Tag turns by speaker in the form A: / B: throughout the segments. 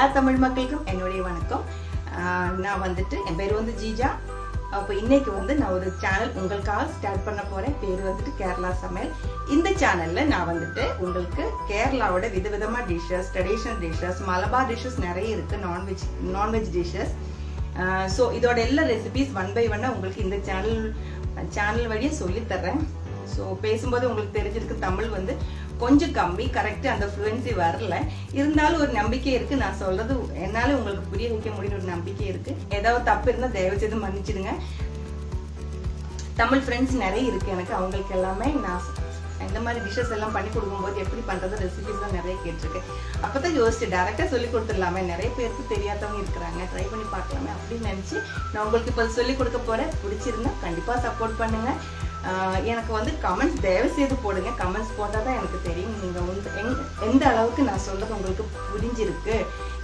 A: எல்லா தமிழ் மக்களுக்கும் என்னுடைய வணக்கம். நான் வந்துட்டு என் பேர் வந்து ஜீஜா. அப்போ இன்னைக்கு வந்து நான் ஒரு சேனல் உங்களுக்காக ஸ்டார்ட் பண்ண போறேன். பேர் வந்துட்டு கேரளா சமையல். இந்த சேனல்ல நான் வந்துட்டு உங்களுக்கு கேரளாவோட விதவிதமா dishes, traditional dishes, Malabar dishes நிறைய இருக்கு, நான்வெஜ் டிஷ்ஷஸ். ஸோ இதோட எல்லா ரெசிபிஸ் 1 by 1 உங்களுக்கு இந்த சேனல் வழியாக சொல்லி தர்றேன். ஸோ பேசும்போது உங்களுக்கு தெரிஞ்சிருக்கு தமிழ் வந்து கொஞ்சம் கம்மி, கரெக்ட் அந்த ஃப்ளூயன்சி வரல. இருந்தாலும் ஒரு நம்பிக்கை இருக்கு, நான் சொல்றது என்னால உங்களுக்கு புரிய வைக்க முடியும் ஒரு நம்பிக்கை இருக்கு. ஏதாவது தப்பு இருந்தா தயவு செய்து மன்னிச்சிடுங்க. தமிழ் ஃப்ரெண்ட்ஸ் நிறைய இருக்கு எனக்கு, அவங்களுக்கு எல்லாமே நான் இந்த மாதிரி டிஷ்ஷஸ் எல்லாம் பண்ணி கொடுக்கும்போது எப்படி பண்றது ரெசிபிஸ் தான் நிறைய கேட்டிருக்கேன். அப்பதான் யோசிச்சு டேரக்டா சொல்லி கொடுத்துடலாமே, நிறைய பேருக்கு தெரியாதவங்க இருக்கிறாங்க, ட்ரை பண்ணி பார்க்கலாமே அப்படின்னு நினைச்சு நான் உங்களுக்கு இப்போ சொல்லி கொடுக்க போறேன். பிடிச்சிருந்தா கண்டிப்பா சப்போர்ட் பண்ணுங்க. எனக்கு வந்து கமெண்ட்ஸ் தயவு செய்து போடுங்க. கமெண்ட்ஸ் போட்டால் தான் எனக்கு தெரியும் நீங்கள் எந்த அளவுக்கு நான் சொல்கிறது உங்களுக்கு புரிஞ்சிருக்கு,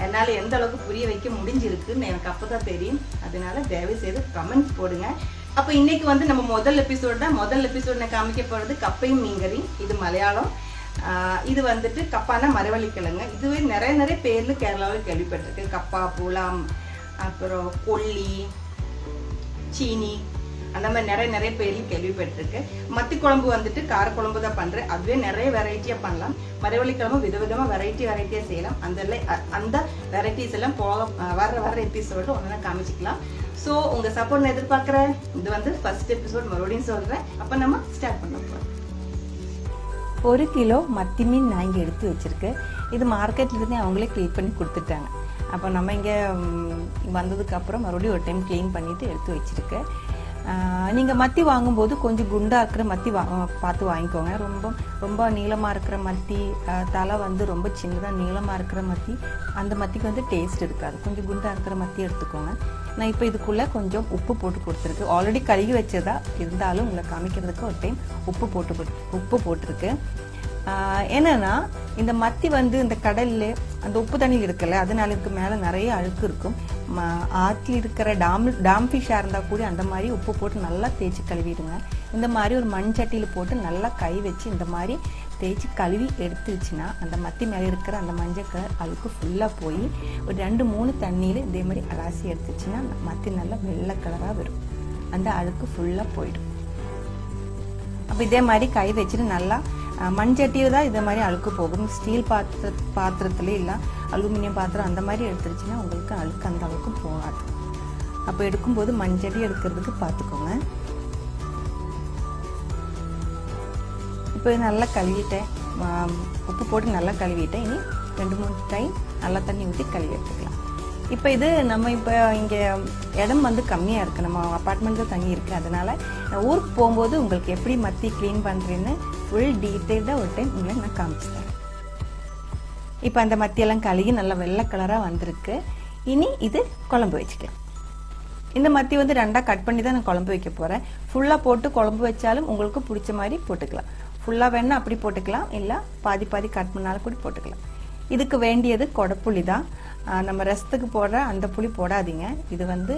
A: என்னால் எந்த அளவுக்கு புரிய வைக்க முடிஞ்சிருக்குன்னு எனக்கு அப்போ தான் தெரியும். அதனால தயவு செய்து கமெண்ட்ஸ் போடுங்க. அப்போ இன்னைக்கு வந்து நம்ம முதல் எபிசோட் நான் காமிக்க போகிறது கப்பையும் மீன். இது மலையாளம். இது வந்துட்டு கப்பானா மரவள்ளிக்கிழங்கு. இதுவே நிறைய பேர்ல கேரளாவில் கேள்விப்பட்டிருக்கு. கப்பா, பூலாம், அப்புறம் கொல்லி, சீனி, அந்த மாதிரி நிறைய பேர்ல கேள்விப்பட்டிருக்கு. மத்தி குழம்பு வந்துட்டு காரக்குழம்பு தான் பண்றேன். அதுவே நிறைய வெரைட்டியா பண்ணலாம். மரவள்ளிக்கிழமை விதவிதமா வெரைட்டியா செய்யலாம். அந்த வெரைட்டிஸ் எல்லாம் வர எபிசோடு ஒன்னு காமிச்சிக்கலாம். ஸோ உங்க சப்போர்ட் நான் எதிர்பார்க்கிறேன். இது வந்து ஃபர்ஸ்ட் எபிசோட், மறுபடியும் சொல்றேன். அப்ப நம்ம ஸ்டார்ட் பண்ண போறோம்.
B: 1 கிலோ மத்தி மீன் நான் இங்கே எடுத்து வச்சிருக்கேன். இது மார்க்கெட்ல இருந்து அவங்களே க்ளீன் பண்ணி கொடுத்துட்டாங்க. அப்போ நம்ம இங்கே வந்ததுக்கு அப்புறம் மறுபடியும் ஒரு டைம் க்ளீன் பண்ணிட்டு எடுத்து வச்சிருக்கேன். நீங்கள் மத்தி வாங்கும்போது கொஞ்சம் குண்டாக இருக்கிற மத்தி பார்த்து வாங்கிக்கோங்க. ரொம்ப நீளமாக இருக்கிற மத்தி, தலை வந்து ரொம்ப சின்னதாக நீளமாக இருக்கிற மத்தி, அந்த மத்திக்கு வந்து டேஸ்ட் இருக்காது. கொஞ்சம் குண்டாக இருக்கிற மத்தி எடுத்துக்கோங்க. நான் இப்போ இதுக்குள்ளே கொஞ்சம் உப்பு போட்டு கொடுத்துருக்கு. ஆல்ரெடி கழுகி வச்சதா இருந்தாலும் உங்களை காமிக்கிறதுக்கு ஒரு டைம் உப்பு போட்டிருக்கு. என்னன்னா இந்த மத்தி வந்து இந்த கடல்ல அந்த உப்பு தண்ணியில் இருக்குல்ல, அதனால இதுக்கு மேலே நிறைய அழுக்கு இருக்கும். ஆற்றில் இருக்கிற டாம் ஃபிஷ்ஷாக இருந்தால் கூட அந்த மாதிரி உப்பு போட்டு நல்லா தேய்ச்சி கழுவிடுங்க. இந்த மாதிரி ஒரு மண் சட்டியில் போட்டு நல்லா கை வச்சு இந்த மாதிரி தேய்ச்சி கழுவி எடுத்துச்சுன்னா அந்த மத்தி மேலே இருக்கிற அந்த மஞ்சள் கலர் அழுக்கு ஃபுல்லாக போய் ஒரு 2-3 தண்ணியில் இதே மாதிரி அலாசி எடுத்துச்சுன்னா மத்தி நல்லா வெள்ளை கலராக வரும். அந்த அழுக்கு ஃபுல்லாக போயிடும். அப்போ இதே மாதிரி கை வச்சுட்டு நல்லா மண்சட்டியில் தான் இதே மாதிரி அழுக்கு போகும். ஸ்டீல் பாத்திரத்துல இல்லை அலுமினியம் பாத்திரம் அந்த மாதிரி எடுத்துருச்சுன்னா உங்களுக்கு அழுக்கு அந்த அளவுக்கு போகாது. அப்போ எடுக்கும்போது மண்சட்டி எடுக்கிறதுக்கு பார்த்துக்கோங்க. இப்போ நல்லா கழுவிட்டேன், உப்பு போட்டு நல்லா கழுவிட்டேன். இனி 2-3 டைம் நல்லா தண்ணி ஊற்றி கழுவி எடுத்துக்கலாம். இப்போ இது நம்ம இப்போ இங்கே இடம் வந்து கம்மியாக இருக்குது, நம்ம அப்பார்ட்மெண்ட்டில் தங்கி இருக்குது. அதனால் நான் ஊருக்கு போகும்போது உங்களுக்கு எப்படி மத்தி க்ளீன் பண்ணுறேன்னு ஃபுல் டீட்டெயில்டாக ஒரு டைம் உங்களுக்கு நான் காமிச்சிட்டேன். இப்போ அந்த மத்தியெல்லாம் கழுகி நல்லா வெள்ளை கலராக வந்திருக்கு. இனி இது குழம்பு வச்சுக்கலாம். இந்த மத்தி வந்து 2ஆக கட் பண்ணி தான் நான் குழம்பு வைக்க போகிறேன். ஃபுல்லாக போட்டு குழம்பு வச்சாலும் உங்களுக்கு பிடிச்ச மாதிரி போட்டுக்கலாம். ஃபுல்லாக வேணா அப்படி போட்டுக்கலாம், இல்லை பாதி கட் பண்ணாலும் கூட போட்டுக்கலாம். இதுக்கு வேண்டியது கொடப்புளி தான். நம்ம ரசத்துக்கு போடுற அந்த புளி போடாதீங்க. இது வந்து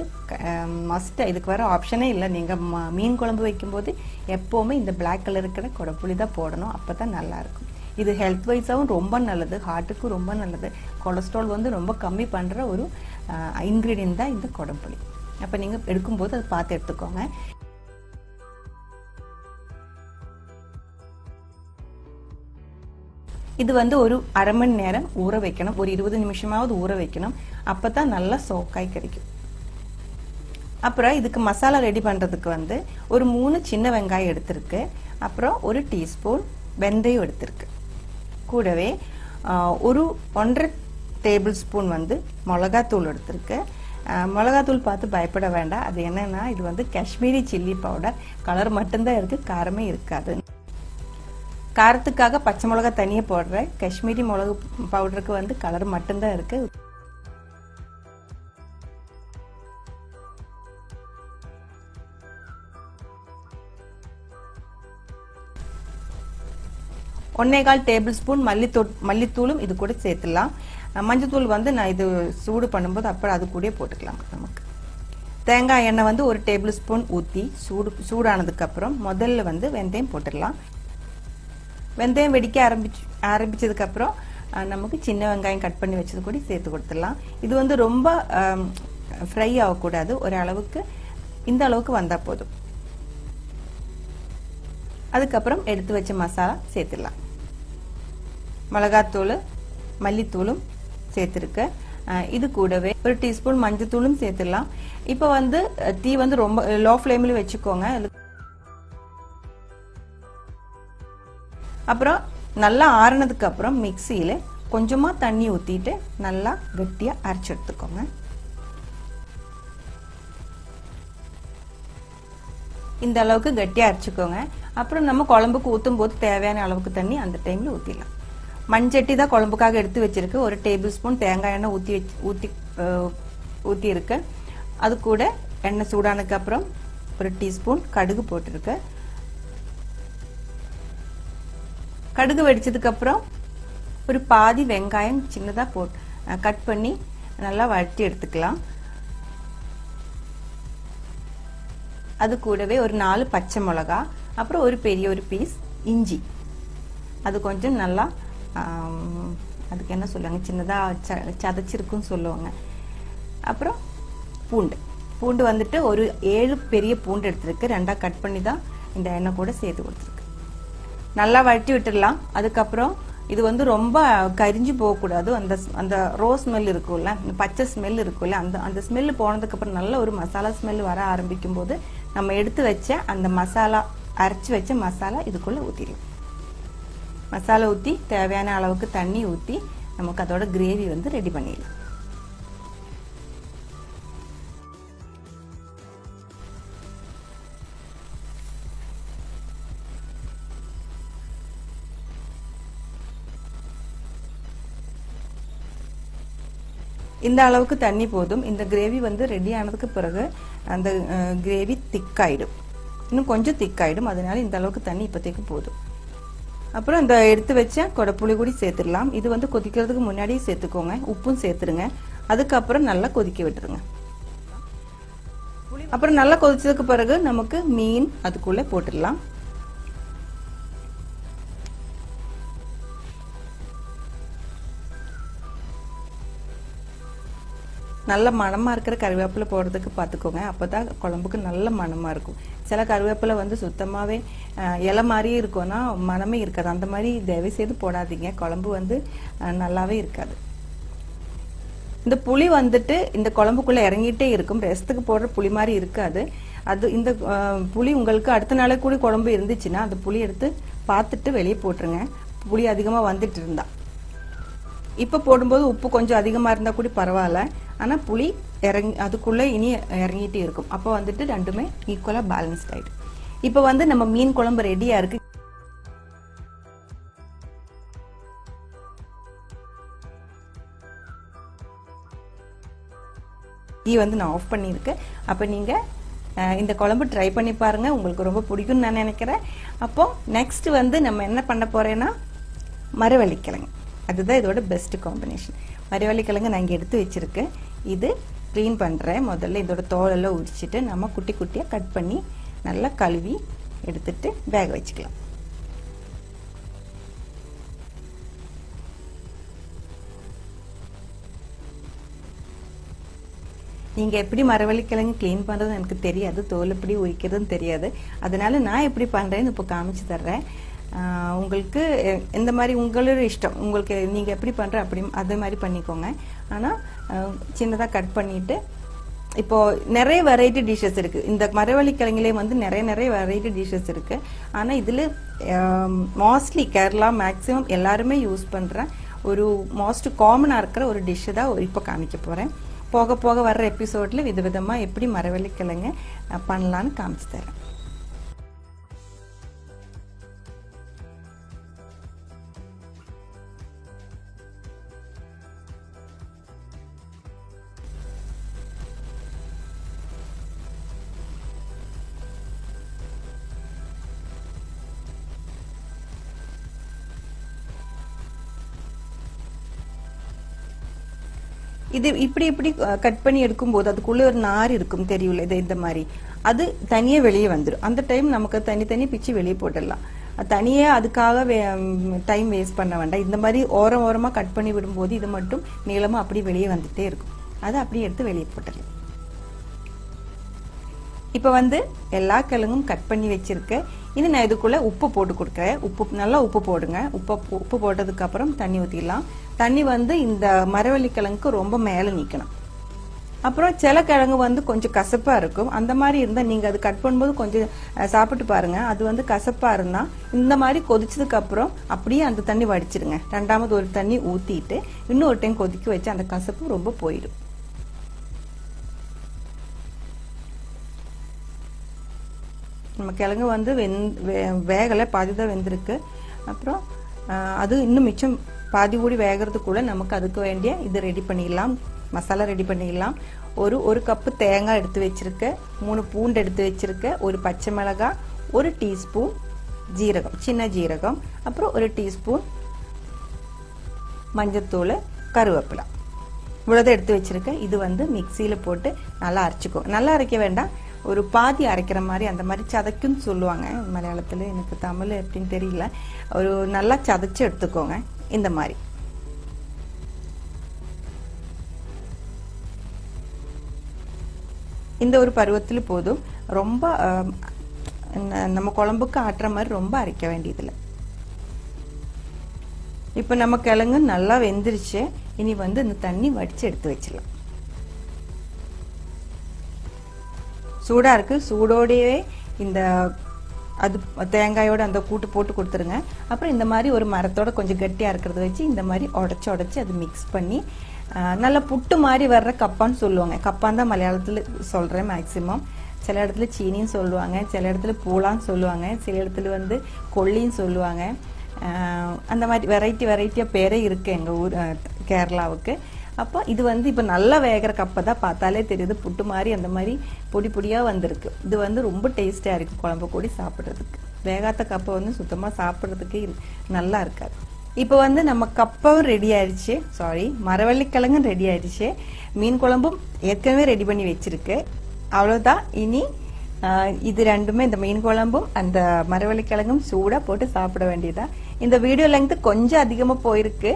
B: மஸ்ட், இதுக்கு வர ஆப்ஷனே இல்லை. நீங்கள் மீன் குழம்பு வைக்கும்போது எப்போவுமே இந்த பிளாக் கலர் இருக்கிற கொடப்புளி தான் போடணும். அப்போ தான் நல்லாயிருக்கும். இது ஹெல்த் வைஸாகவும் ரொம்ப நல்லது, ஹார்ட்டுக்கும் ரொம்ப நல்லது. கொலஸ்ட்ரால் வந்து ரொம்ப கம்மி பண்ணுற ஒரு இன்க்ரீடியன்ட் தான் இந்த கொடப்புளி. அப்போ நீங்கள் எடுக்கும்போது அதை பார்த்து எடுத்துக்கோங்க. இது வந்து ஒரு அரை மணி நேரம் ஊற வைக்கணும், ஒரு 20 நிமிஷமாவது ஊற வைக்கணும். அப்போ தான் நல்லா சோக்காய் கிடைக்கும். அப்புறம் இதுக்கு மசாலா ரெடி பண்ணுறதுக்கு வந்து ஒரு 3 சின்ன வெங்காயம் எடுத்திருக்கு. அப்புறம் 1 டீஸ்பூன் வெந்தயம் எடுத்திருக்கு. கூடவே ஒரு 1.5 டேபிள் ஸ்பூன் வந்து மிளகாத்தூள் எடுத்திருக்கு. மிளகாத்தூள் பார்த்து பயப்பட வேண்டாம். அது என்னன்னா இது வந்து காஷ்மீரி சில்லி பவுடர். கலர் மட்டும்தான் இருக்குது, காரமே இருக்காது. காரத்துக்காக பச்சை மிளகா தனியாக போடுறேன். காஷ்மீரி மிளகு பவுடருக்கு வந்து கலர் மட்டும்தான் இருக்கு. ஒன்னேகால் டேபிள் ஸ்பூன் மல்லித்தூளும் இது கூட சேர்த்துலாம். மஞ்சத்தூள் வந்து நான் இது சூடு பண்ணும்போது அப்புறம் அது கூட போட்டுக்கலாம். நமக்கு தேங்காய் எண்ணெய் வந்து 1 டேபிள் ஸ்பூன் ஊற்றி சூடானதுக்கு அப்புறம் முதல்ல வந்து வெந்தயம் போட்டுடலாம். வெந்தயம் வெடிக்க ஆரம்பிச்சதுக்கு அப்புறம் நமக்கு சின்ன வெங்காயம் கட் பண்ணி வச்சது கூட சேர்த்து கொடுத்துடலாம். இது வந்து ரொம்ப ஃப்ரை ஆகக்கூடாது, ஒரு அளவுக்கு இந்த அளவுக்கு வந்தா போதும். அதுக்கப்புறம் எடுத்து வச்ச மசாலா சேர்த்துடலாம். மிளகாத்தூள், மல்லித்தூளும் சேர்த்துருக்கு. இது கூடவே ஒரு டீஸ்பூன் மஞ்சத்தூளும் சேர்த்துடலாம். இப்போ வந்து தீ வந்து ரொம்ப லோ ஃப்ளேமில் வச்சுக்கோங்க. அப்புறம் நல்லா ஆறுனதுக்கு அப்புறம் மிக்சியில கொஞ்சமா தண்ணி ஊத்திட்டு நல்லா கட்டியா அரைச்சு எடுத்துக்கோங்க. இந்த அளவுக்கு கட்டியா அரைச்சுக்கோங்க. அப்புறம் நம்ம குழம்புக்கு ஊத்தும் போது தேவையான அளவுக்கு தண்ணி அந்த டைம்ல ஊத்திடலாம். மண்சட்டி தான் குழம்புக்காக எடுத்து வச்சிருக்கு. 1 டேபிள் ஸ்பூன் தேங்காய் எண்ணெய் ஊத்தி இருக்கு. அது கூட எண்ணெய் சூடானதுக்கு அப்புறம் 1 டீஸ்பூன் கடுகு போட்டிருக்கு. கடுகு வெடிச்சதுக்கு அப்புறம் ஒரு பாதி வெங்காயம் சின்னதா கட் பண்ணி நல்லா வதக்கி எடுத்துக்கலாம். அது கூடவே ஒரு 4 பச்சை மிளகா, அப்புறம் ஒரு பெரிய பீஸ் இஞ்சி, அது கொஞ்சம் நல்லா அதுக்கு என்ன சொல்லுவாங்க, சின்னதா சதைச்சிருக்குன்னு சொல்லுவாங்க. அப்புறம் பூண்டு வந்துட்டு ஒரு 7 பெரிய பூண்டு எடுத்திருக்கு. 2ஆ கட் பண்ணி தான் இந்த எண்ணெய் கூட சேர்த்து கொடுத்துருக்கு. நல்லா வழட்டி விட்டுடலாம். அதுக்கப்புறம் இது வந்து ரொம்ப கரிஞ்சு போகக்கூடாது. அந்த ரோஸ் ஸ்மெல் இருக்கும்ல, பச்சை ஸ்மெல் இருக்கும்ல, அந்த ஸ்மெல் போனதுக்கு அப்புறம் நல்ல ஒரு மசாலா ஸ்மெல் வர ஆரம்பிக்கும் போது நம்ம எடுத்து வச்ச அந்த மசாலா, அரைச்சு வச்ச மசாலா இதுக்குள்ள ஊத்திடலாம். மசாலா ஊத்தி தேவையான அளவுக்கு தண்ணி ஊத்தி நமக்கு அதோட கிரேவி வந்து ரெடி பண்ணிடலாம். இந்த அளவுக்கு தண்ணி போதும். இந்த கிரேவி வந்து ரெடி ஆனதுக்கு பிறகு அந்த கிரேவி திக்காயிடும், இன்னும் கொஞ்சம் திக்காயிடும். அதனால இந்த அளவுக்கு தண்ணி இப்போதைக்கு போதும். அப்புறம் இந்த எடுத்து வச்ச கொடப்புளி கூட சேர்த்துடலாம். இது வந்து கொதிக்கிறதுக்கு முன்னாடியே சேர்த்துக்கோங்க. உப்பும் சேர்த்துருங்க. அதுக்கப்புறம் நல்லா கொதிக்க விட்டுருங்க. அப்புறம் நல்லா கொதிச்சதுக்கு பிறகு நமக்கு மீன் அதுக்குள்ள போட்டுடலாம். நல்ல மணமா இருக்கிற கருவேப்பிலை போடுறதுக்கு பார்த்துக்கோங்க. அப்பதான் குழம்புக்கு நல்ல மணமா இருக்கும். சில கருவேப்பிலை வந்து சுத்தமாவே இலை மாதிரியே இருக்கும்னா மனமே இருக்காது. அந்த மாதிரி தயவு செய்து போடாதீங்க, குழம்பு வந்து நல்லாவே இருக்காது. இந்த புளி வந்துட்டு இந்த குழம்புக்குள்ள இறங்கிட்டே இருக்கும். ரசத்துக்கு போடுற புளி மாதிரி இருக்காது. அது இந்த புளி உங்களுக்கு அடுத்த நாளே கூட குழம்பு இருந்துச்சுன்னா அந்த புளி எடுத்து பார்த்துட்டு வெளியே போட்டுருங்க, புளி அதிகமா வந்துட்டு இருந்தா. இப்ப போடும்போது உப்பு கொஞ்சம் அதிகமா இருந்தா கூட பரவாயில்ல, ஆனா புளி அதுக்குள்ள இனி இறங்கிட்டே இருக்கும். அப்ப வந்துட்டு ரெண்டுமே ஈக்குவலா பேலன்ஸ்ட் ஆயிடும். இப்ப வந்து நம்ம மீன் குழம்பு ரெடியா இருக்கு. டீ வந்து நான் ஆஃப் பண்ணியிருக்கேன். அப்ப நீங்க இந்த குழம்பு ட்ரை பண்ணி பாருங்க, உங்களுக்கு ரொம்ப பிடிக்கும்னு நான் நினைக்கிறேன். அப்போ நெக்ஸ்ட் வந்து நம்ம என்ன பண்ண போறேன்னா மரவள்ளிக்கிழங்கு. அதுதான் இதோட பெஸ்ட் காம்பினேஷன். மரவள்ளிக்கிழங்கு நான் இங்கே எடுத்து வச்சிருக்கேன். இது க்ளீன் பண்ணுறேன். முதல்ல இதோட தோலெல்லாம் உரிச்சிட்டு நம்ம குட்டி குட்டியாக கட் பண்ணி நல்லா கழுவி எடுத்துட்டு வேக வச்சுக்கலாம். நீங்க எப்படி மரவள்ளிக்கிழங்கு க்ளீன் பண்றது எனக்கு தெரியாது, தோல் எப்படி உரிக்கிறதுன்னு தெரியாது. அதனால நான் எப்படி பண்றேன்னு இப்போ காமிச்சு தர்றேன். உங்களுக்கு இந்த மாதிரி உங்களோட இஷ்டம், உங்களுக்கு நீங்க எப்படி பண்ற அப்படி அதே மாதிரி பண்ணிக்கோங்க. ஆனா சின்னதா கட் பண்ணிட்டு இப்போ நிறைய வெரைட்டி டிஷ்ஷஸ் இருக்கு. இந்த மரவள்ளிக்கிழங்குலேயே வந்து நிறைய வெரைட்டி டிஷ்ஷஸ் இருக்கு. ஆனா இதுல மோஸ்ட்லி கேரளா மேக்சிமம் எல்லாருமே யூஸ் பண்ற ஒரு மோஸ்ட் காமனா இருக்கிற ஒரு டிஷ் தான் இப்போ காமிக்க போறேன். போக போக வர்ற எபிசோட்ல விதவிதமா எப்படி மரவள்ளிக்கிழங்கு பண்ணலான்னு காமிச்சு தரேன். இது இப்படி கட் பண்ணி எடுக்கும்போது அதுக்குள்ள ஒரு நார் இருக்கும் தெரியும்ல, இது இந்த மாதிரி அது தனியே வெளியே வந்துடும். அந்த டைம் நமக்கு தனி பிச்சு வெளியே போட்டுடலாம். தனியே அதுக்காக டைம் வேஸ்ட் பண்ண வேண்டாம். இந்த மாதிரி ஓரமாக கட் பண்ணி விடும்போது இது மட்டும் நீளமாக அப்படியே வெளியே வந்துட்டே இருக்கும். அதை அப்படியே எடுத்து வெளியே போட்டுடலாம். இப்போ வந்து எல்லா கிழங்கும் கட் பண்ணி வச்சிருக்கேன். இது நான் இதுக்குள்ள உப்பு போட்டு கொடுக்குறேன். நல்லா உப்பு போடுங்க. உப்பு போட்டதுக்கு அப்புறம் தண்ணி ஊற்றிடலாம். தண்ணி வந்து இந்த மரவள்ளி கிழங்குக்கு ரொம்ப மேலே நிற்கணும். அப்புறம் சில கிழங்கு வந்து கொஞ்சம் கசப்பா இருக்கும். அந்த மாதிரி இருந்தா நீங்க அது கட் பண்ணும்போது கொஞ்சம் சாப்பிட்டு பாருங்க. அது வந்து கசப்பா இருந்தா இந்த மாதிரி கொதிச்சதுக்கு அப்புறம் அப்படியே அந்த தண்ணி வடிச்சிடுங்க. ரெண்டாவது ஒரு தண்ணி ஊத்திட்டு இன்னொரு டைம் கொதிக்க வச்சு அந்த கசப்பு ரொம்ப போயிடும். நம்ம கிழங்கு வந்து வேகலை, பாதி தான் வெந்திருக்கு. அப்புறம் அது இன்னும் மிச்சம் பாதி கூடி வேகிறதுக்குள்ள நமக்கு அதுக்கு வேண்டிய இது ரெடி பண்ணிடலாம். மசாலா ரெடி பண்ணிடலாம். ஒரு கப்பு தேங்காய் எடுத்து வச்சிருக்கேன், 3 பூண்டு எடுத்து வச்சிருக்கேன், ஒரு பச்சை மிளகாய், 1 டீஸ்பூன் ஜீரகம், சின்ன ஜீரகம், அப்புறம் 1 டீஸ்பூன் மஞ்சத்தூள், கருவேப்பிலை, இவ்வளோதான் எடுத்து வச்சிருக்கேன். இது வந்து மிக்சியில போட்டு நல்லா அரைச்சிக்கோ. நல்லா அரைக்க வேண்டாம், ஒரு பாதி அரைக்கிற மாதிரி, அந்த மாதிரி சதைக்குன்னு சொல்லுவாங்க மலையாளத்தில். எனக்கு தமிழ் எப்படின்னு தெரியல. ஒரு நல்லா சதைச்சு எடுத்துக்கோங்க. இந்த மாதிரி இந்த ஒரு பருவத்தில் போதும். ரொம்ப நம்ம குழம்புக்கு ஆட்டுற மாதிரி ரொம்ப அரைக்க வேண்டியதில்லை. இப்போ நம்ம கிழங்கு நல்லா வெந்துருச்சு. இனி வந்து இந்த தண்ணி வடிச்சு எடுத்து வச்சிடலாம். சூடா இருக்கு. சூடோடையே இந்த அது தேங்காயோட அந்த கூட்டு போட்டு கொடுத்துருங்க. அப்புறம் இந்த மாதிரி ஒரு மரத்தோட கொஞ்சம் கட்டியா இருக்கிறத வச்சு இந்த மாதிரி உடச்சு அது மிக்ஸ் பண்ணி நல்ல புட்டு மாதிரி வர்ற கப்பான்னு சொல்லுவாங்க. கப்பான் தான் மலையாளத்தில் சொல்றேன் மேக்சிமம். சில இடத்துல சீனின்னு சொல்லுவாங்க, சில இடத்துல பூலான்னு சொல்லுவாங்க, சில இடத்துல வந்து கொல்லின்னு சொல்லுவாங்க. அந்த மாதிரி வெரைட்டியா பேரே இருக்கு எங்க ஊர் கேரளாவுக்கு. அப்போ இது வந்து இப்போ நல்லா வேகிற கப்பை தான் பார்த்தாலே தெரியுது. புட்டு மாதிரி அந்த மாதிரி பொடியாக வந்திருக்கு. இது வந்து ரொம்ப டேஸ்டா இருக்கு குழம்பு கூடி சாப்பிட்றதுக்கு. வேகாத்த கப்பை வந்து சுத்தமாக சாப்பிட்றதுக்கு நல்லா இருக்காது. இப்போ வந்து நம்ம கப்பவும் ரெடி ஆயிடுச்சு, மரவள்ளிக்கிழங்கும் ரெடி ஆயிடுச்சு. மீன் குழம்பும் ஏற்கனவே ரெடி பண்ணி வச்சிருக்கு. அவ்வளோதான். இனி இது ரெண்டுமே, இந்த மீன் குழம்பும் அந்த மரவள்ளிக்கிழங்கும் சூடா போட்டு சாப்பிட வேண்டியதான். இந்த வீடியோ லெங்த் கொஞ்சம் அதிகமா போயிருக்கு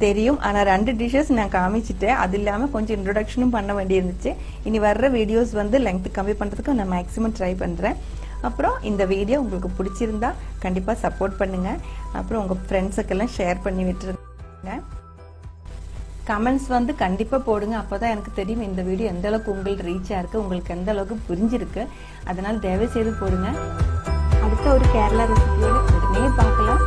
B: தெரியும். ஆனா 2 டிஷ்ஷஸ் நான் காமிச்சிட்டேன். அது இல்லாம கொஞ்சம் இன்ட்ரோடக்ஷனும் பண்ண வேண்டியிருந்துச்சு. இனி வர்ற வீடியோஸ் வந்து லெங்த் கம்மி பண்றதுக்கு நான் மேக்ஸிமம் ட்ரை பண்றேன். அப்புறம் இந்த வீடியோ உங்களுக்கு பிடிச்சிருந்தா கண்டிப்பா சப்போர்ட் பண்ணுங்க. அப்புறம் உங்க ஃப்ரெண்ட்ஸுக்கெல்லாம் ஷேர் பண்ணி விட்டுருங்க. கமெண்ட்ஸ் வந்து கண்டிப்பா போடுங்க. அப்பதான் எனக்கு தெரியும் இந்த வீடியோ எந்த அளவுக்கு உங்களுக்கு ரீச் ஆயிருக்கு, உங்களுக்கு எந்த அளவுக்கு புரிஞ்சிருக்கு. அதனால தயவு செய்து போடுங்க. அடுத்த ஒரு கேரளா ரெசிபியோட உடனே பார்க்கலாம்.